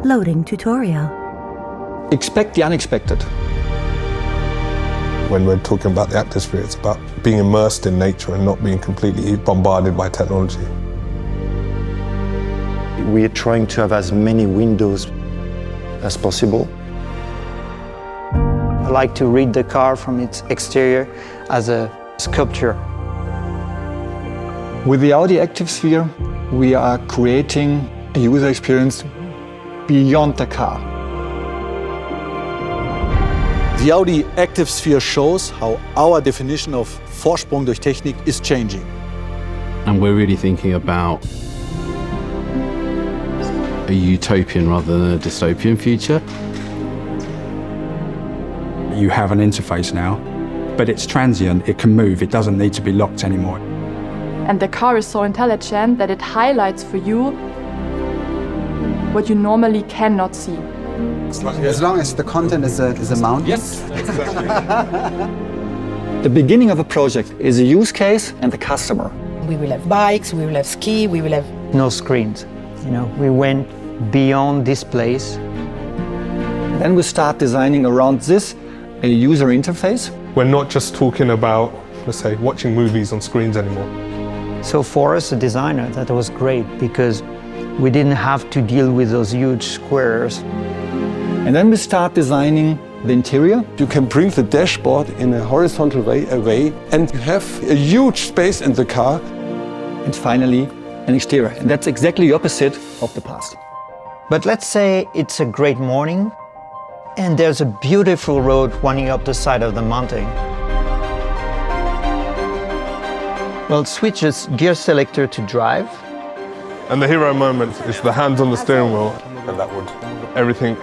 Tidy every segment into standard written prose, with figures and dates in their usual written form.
Loading tutorial. Expect the unexpected. When we're talking about the Activesphere, it's about being immersed in nature and not being completely bombarded by technology. We're trying to have as many windows as possible. I like to read the car from its exterior as a sculpture. With the Audi Activesphere, we are creating a user experience beyond the car. The Audi Activesphere shows how our definition of Vorsprung durch Technik is changing. And we're really thinking about a utopian rather than a dystopian future. You have an interface now, but it's transient, it can move, it doesn't need to be locked anymore. And the car is so intelligent that it highlights for you what you normally cannot see. As long as the content is a mountain. Yes. The beginning of a project is a use case and the customer. We will have bikes, we will have ski, we will have... No screens. You know, we went beyond displays. Then we start designing around this a user interface. We're not just talking about, let's say, watching movies on screens anymore. So for us, a designer, that was great because we didn't have to deal with those huge squares. And then we start designing the interior. You can bring the dashboard in a horizontal way away and you have a huge space in the car. And finally, an exterior. And that's exactly the opposite of the past. But let's say it's a great morning and there's a beautiful road running up the side of the mountain. Well, switch this gear selector to drive. And the hero moment is the hands on the steering wheel, and that would, everything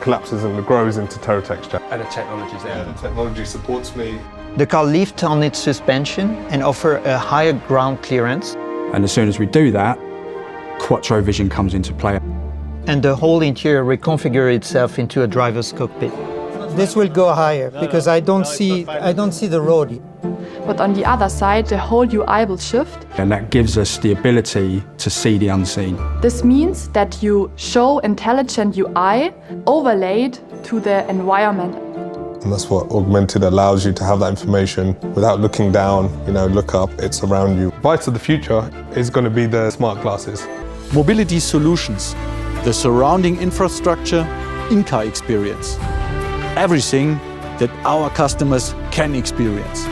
collapses and grows into terra texture. And the technology's there. Yeah, the technology supports me. The car lifts on its suspension and offers a higher ground clearance. And as soon as we do that, quattro vision comes into play. And the whole interior reconfigures itself into a driver's cockpit. This will go higher because I don't see the road. But on the other side, the whole UI will shift. And that gives us the ability to see the unseen. This means that you show intelligent UI overlaid to the environment. And that's what augmented allows you to have that information without looking down, look up, it's around you. Bite of the future is going to be the smart glasses. Mobility solutions, the surrounding infrastructure, in-car experience. Everything that our customers can experience.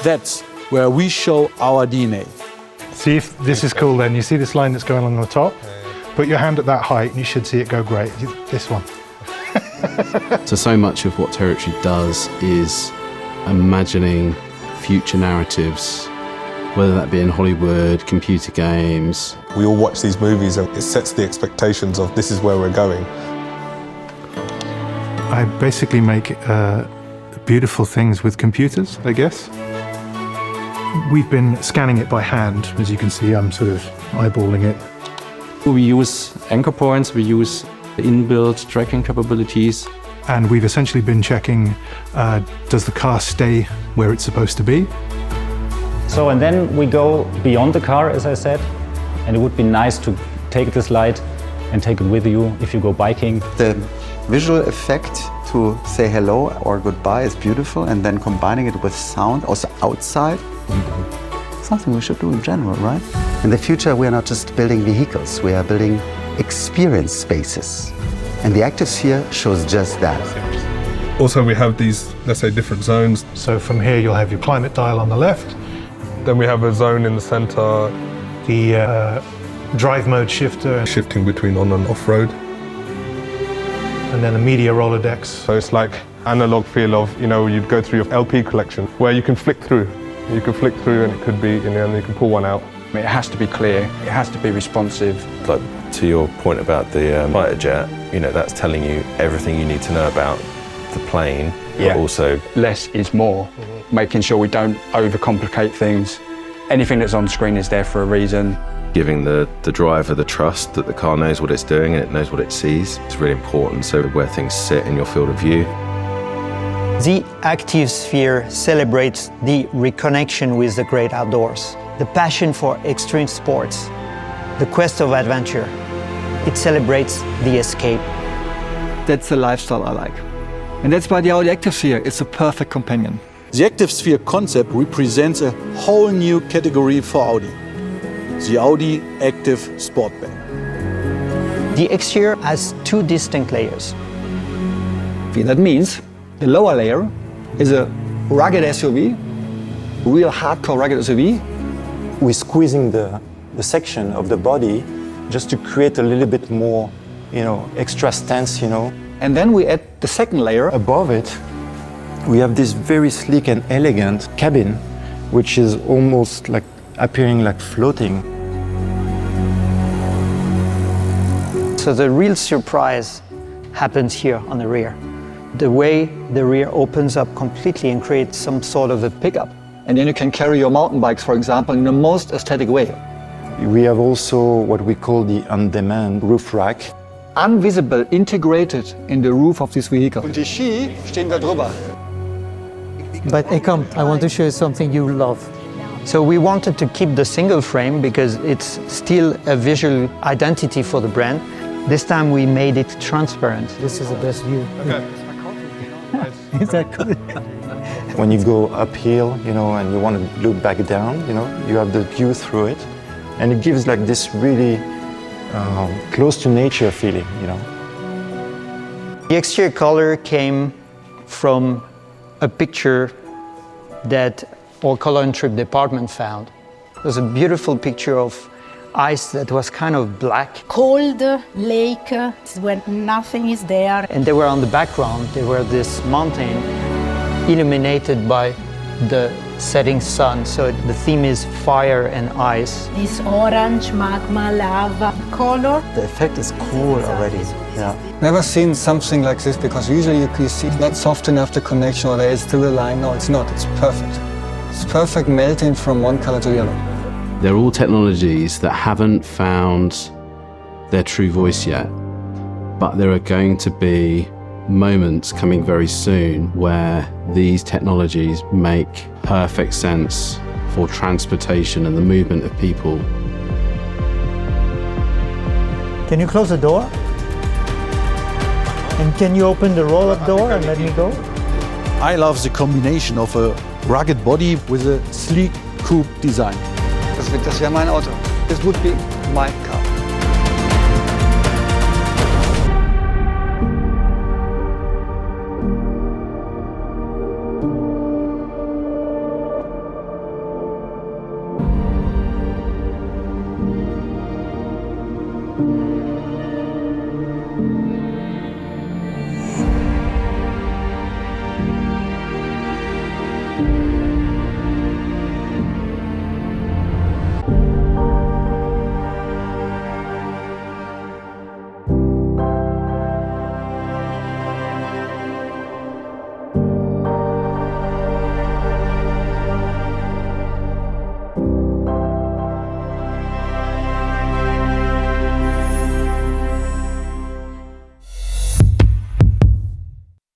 That's where we show our DNA. See if this is cool then. You see this line that's going along the top? Put your hand at that height and you should see it go great. This one. So much of what Territory does is imagining future narratives, whether that be in Hollywood, computer games. We all watch these movies and it sets the expectations of this is where we're going. I basically make beautiful things with computers, I guess. We've been scanning it by hand. As you can see, I'm sort of eyeballing it. We use anchor points, we use inbuilt tracking capabilities. And we've essentially been checking, does the car stay where it's supposed to be? So, and then we go beyond the car, as I said, and it would be nice to take this light and take it with you if you go biking. The visual effect to say hello or goodbye is beautiful, and then combining it with sound, also outside, something we should do in general, right? In the future, we are not just building vehicles, we are building experience spaces. And the Activesphere shows just that. Also, we have these, let's say, different zones. So from here, you'll have your climate dial on the left. Then we have a zone in the center. The drive mode shifter. Shifting between on and off-road. And then the media Rolodex. So it's like analog feel of, you'd go through your LP collection where you can flick through. You can flick through and it could be, and you can pull one out. It has to be clear, it has to be responsive. Like to your point about the fighter jet, that's telling you everything you need to know about the plane, but also... Less is more, making sure we don't overcomplicate things. Anything that's on screen is there for a reason. Giving the driver the trust that the car knows what it's doing and it knows what it sees. It's really important, so where things sit in your field of view. The Activesphere celebrates the reconnection with the great outdoors, the passion for extreme sports, the quest of adventure. It celebrates the escape. That's the lifestyle I like. And that's why the Audi Activesphere is a perfect companion. The Activesphere concept represents a whole new category for Audi. The Audi Active Sportback. The exterior has two distinct layers. That means the lower layer is a rugged SUV, real hardcore rugged SUV. We're squeezing the section of the body just to create a little bit more, extra stance, And then we add the second layer. Above it, we have this very sleek and elegant cabin, which is almost like appearing like floating. So the real surprise happens here on the rear. The way the rear opens up completely and creates some sort of a pickup. And then you can carry your mountain bikes, for example, in the most aesthetic way. We have also what we call the on-demand roof rack. Invisible, integrated in the roof of this vehicle. Und die Ski stehen da drüber. But hey, come, I want to show you something you love. So we wanted to keep the single frame because it's still a visual identity for the brand. This time we made it transparent. This is the best view. Okay. Is that good? When you go uphill, and you want to look back down, you have the view through it. And it gives like this really close to nature feeling, The exterior color came from a picture that our color and trip department found. It was a beautiful picture of ice that was kind of black. Cold lake when nothing is there. And they were on the background, they were this mountain illuminated by the setting sun. So the theme is fire and ice. This orange, magma, lava color. The effect is cool already. Yeah. Never seen something like this because usually you see it's not soft enough the connection or there is still a line. No, it's not. It's perfect. It's perfect melting from one color to the other. They're all technologies that haven't found their true voice yet, but there are going to be moments coming very soon where these technologies make perfect sense for transportation and the movement of people. Can you close the door? And can you open the roll-up door and let me go? I love the combination of a rugged body with a sleek coupe design. Das wäre mein Auto. This would be my car.